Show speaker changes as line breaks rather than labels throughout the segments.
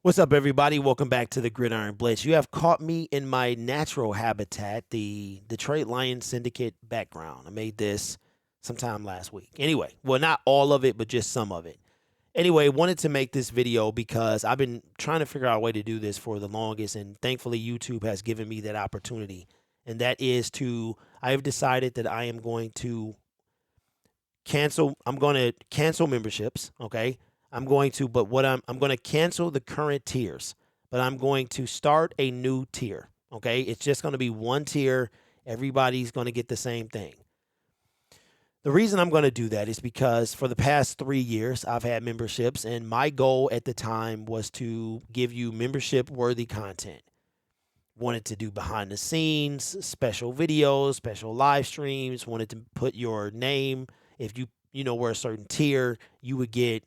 What's up, everybody? Welcome back to the Gridiron Blitz. You have caught me in my natural habitat, the Detroit Lions Syndicate background. I made this sometime last week. Anyway, well, not all of it, but just some of it. Anyway, wanted to make this video because I've been trying to figure out a way to do this for the longest, and thankfully YouTube has given me that opportunity. And that is I have decided that I am going to I'm going to cancel memberships, okay? I'm going to cancel the current tiers, but I'm going to start a new tier, okay? It's just going to be one tier. Everybody's going to get the same thing. The reason I'm going to do that is because for the past 3 years, I've had memberships, and my goal at the time was to give you membership worthy content. Wanted to do behind the scenes, special videos, special live streams, wanted to put your name. If you know, were a certain tier, you would get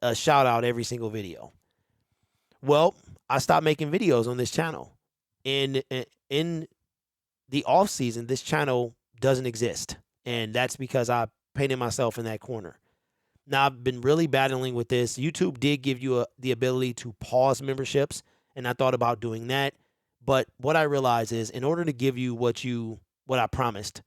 a shout out every single video. Well, I stopped making videos on this channel. In the off season, this channel doesn't exist, and that's because I painted myself in that corner. Now, I've been really battling with this. YouTube did give you the ability to pause memberships, and I thought about doing that. But what I realized is, in order to give you what I promised,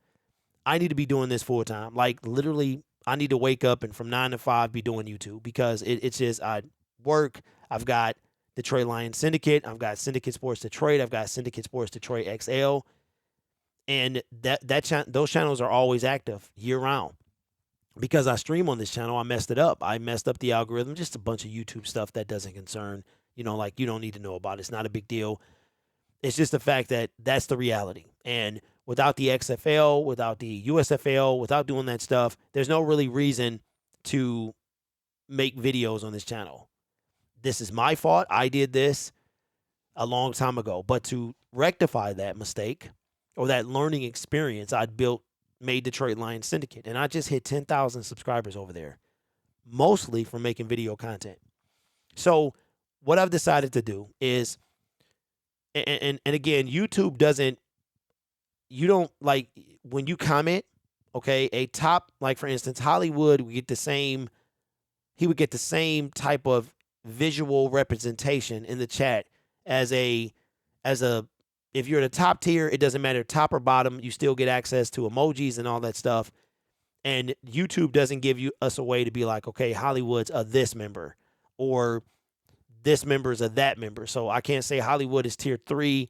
I need to be doing this full time. Like, literally, I need to wake up and from 9 to 5 be doing YouTube, because it's just I work. I've got Detroit Lions Syndicate. I've got Syndicate Sports Detroit. I've got Syndicate Sports Detroit XL. And those channels are always active year round. Because I stream on this channel, I messed it up. I messed up the algorithm, just a bunch of YouTube stuff that doesn't concern, like, you don't need to know about it. It's not a big deal. It's just the fact that that's the reality. And without the XFL, without the USFL, without doing that stuff, there's no really reason to make videos on this channel. This is my fault. I did this a long time ago. But to rectify that mistake or that learning experience, made Detroit Lions Syndicate. And I just hit 10,000 subscribers over there, mostly from making video content. So what I've decided to do is, and again, YouTube you don't, like, when you comment, okay, like, for instance, Hollywood would get the same, he would get the same type of visual representation in the chat as if you're the top tier, it doesn't matter top or bottom, you still get access to emojis and all that stuff. And YouTube doesn't give us a way to be like, okay, Hollywood's a this member, or this member is a that member. So I can't say Hollywood is tier 3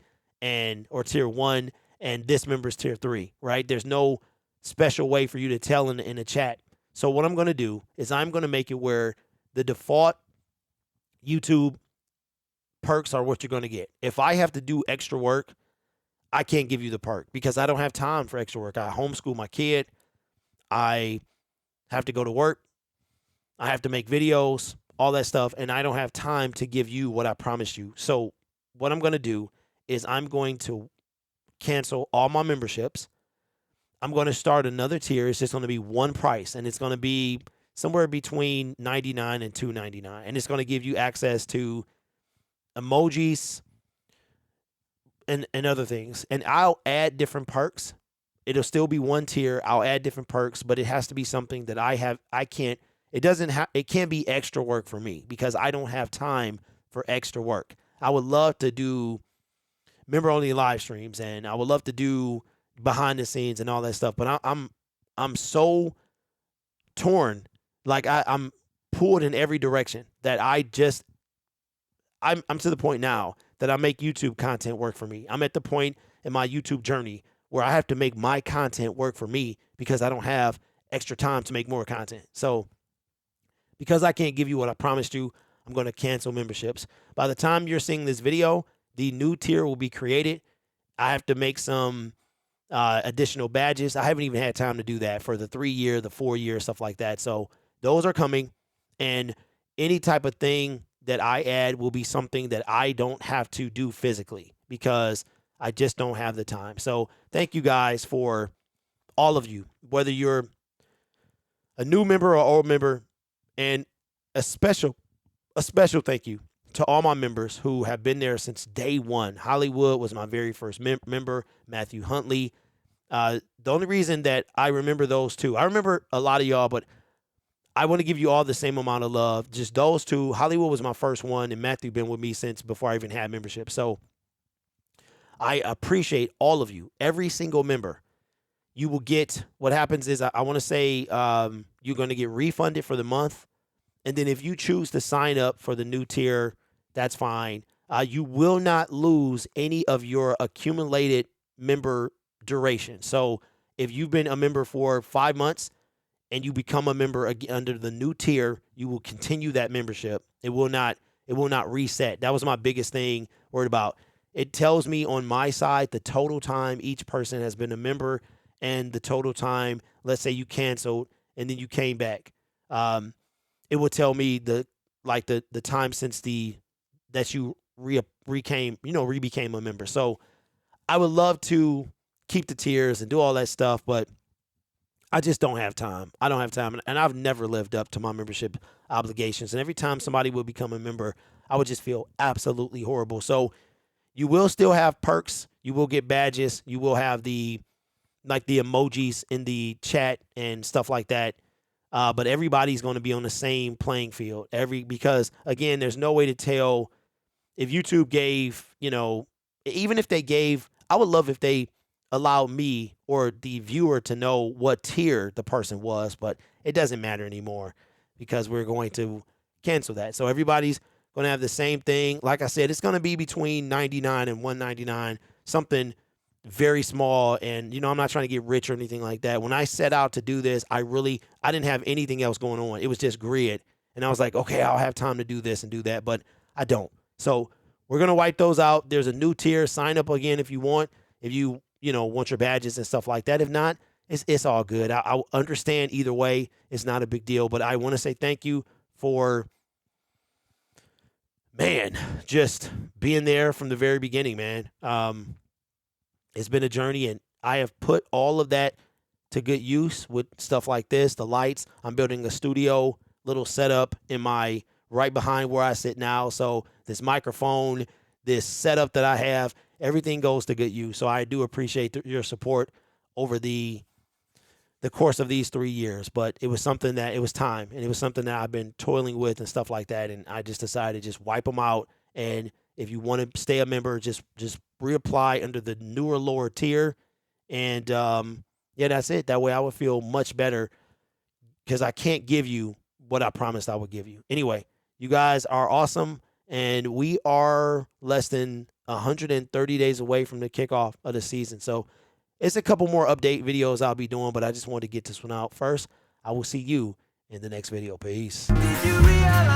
or tier 1 and this member is tier 3, right? There's no special way for you to tell in the chat. So what I'm going to do is I'm going to make it where the default YouTube perks are what you're going to get. If I have to do extra work, I can't give you the perk because I don't have time for extra work. I homeschool my kid. I have to go to work. I have to make videos, all that stuff, and I don't have time to give you what I promised you. So what I'm going to do is I'm going to cancel all my memberships. I'm going to start another tier. It's just going to be one price, and it's going to be somewhere between $99 and $299, and it's going to give you access to emojis and other things. And I'll add different perks. It'll still be one tier. I'll add different perks, but it has to be something that it can't be extra work for me because I don't have time for extra work. I would love to do member only live streams, and I would love to do behind the scenes and all that stuff, but I'm so torn. Like, I'm pulled in every direction that I'm to the point now that I make YouTube content work for me. I'm at the point in my YouTube journey where I have to make my content work for me because I don't have extra time to make more content. So because I can't give you what I promised you, I'm going to cancel memberships. By the time you're seeing this video, the new tier will be created. I have to make some additional badges. I haven't even had time to do that for the 3-year, the 4-year, stuff like that. So those are coming. And any type of thing that I add will be something that I don't have to do physically because I just don't have the time. So thank you guys, for all of you, whether you're a new member or old member, and a special thank you to all my members who have been there since day one. Hollywood was my very first member. Matthew Huntley. The only reason that I remember those two, I remember a lot of y'all, but I want to give you all the same amount of love. Just those two. Hollywood was my first one, and Matthew been with me since before I even had membership. So I appreciate all of you, every single member. You will get, what happens is I want to say you're going to get refunded for the month. And then if you choose to sign up for the new tier, that's fine. You will not lose any of your accumulated member duration. So if you've been a member for 5 months and you become a member under the new tier, you will continue that membership. It will not reset. That was my biggest thing worried about. It tells me on my side the total time each person has been a member and the total time, let's say you canceled and then you came back. It will tell me the time since that you became a member. So I would love to keep the tiers and do all that stuff, but I just don't have time. I don't have time, and I've never lived up to my membership obligations. And every time somebody will become a member, I would just feel absolutely horrible. So you will still have perks. You will get badges. You will have the emojis in the chat and stuff like that. But everybody's going to be on the same playing field. Because again, there's no way to tell if YouTube gave, even if they gave, I would love if they allowed me or the viewer to know what tier the person was, but it doesn't matter anymore because we're going to cancel that. So everybody's going to have the same thing. Like I said, it's going to be between 99 and 199, something very small. And, I'm not trying to get rich or anything like that. When I set out to do this, I didn't have anything else going on. It was just grid. And I was like, okay, I'll have time to do this and do that, but I don't. So we're going to wipe those out. There's a new tier. Sign up again if you want. If you want your badges and stuff like that. If not, it's all good. I understand either way. It's not a big deal. But I want to say thank you for, just being there from the very beginning, man. It's been a journey, and I have put all of that to good use with stuff like this, the lights. I'm building a studio little setup right behind where I sit now. So this microphone, this setup that I have, everything goes to good use. So I do appreciate your support over the course of these 3 years. But it was something that, it was time, and it was something that I've been toiling with and stuff like that. And I just decided to just wipe them out. And if you want to stay a member, just reapply under the newer, lower tier. And that's it. That way I would feel much better because I can't give you what I promised I would give you. Anyway, you guys are awesome. And we are less than 130 days away from the kickoff of the season. So it's a couple more update videos I'll be doing, but I just wanted to get this one out first. I will see you in the next video. Peace. Did you realize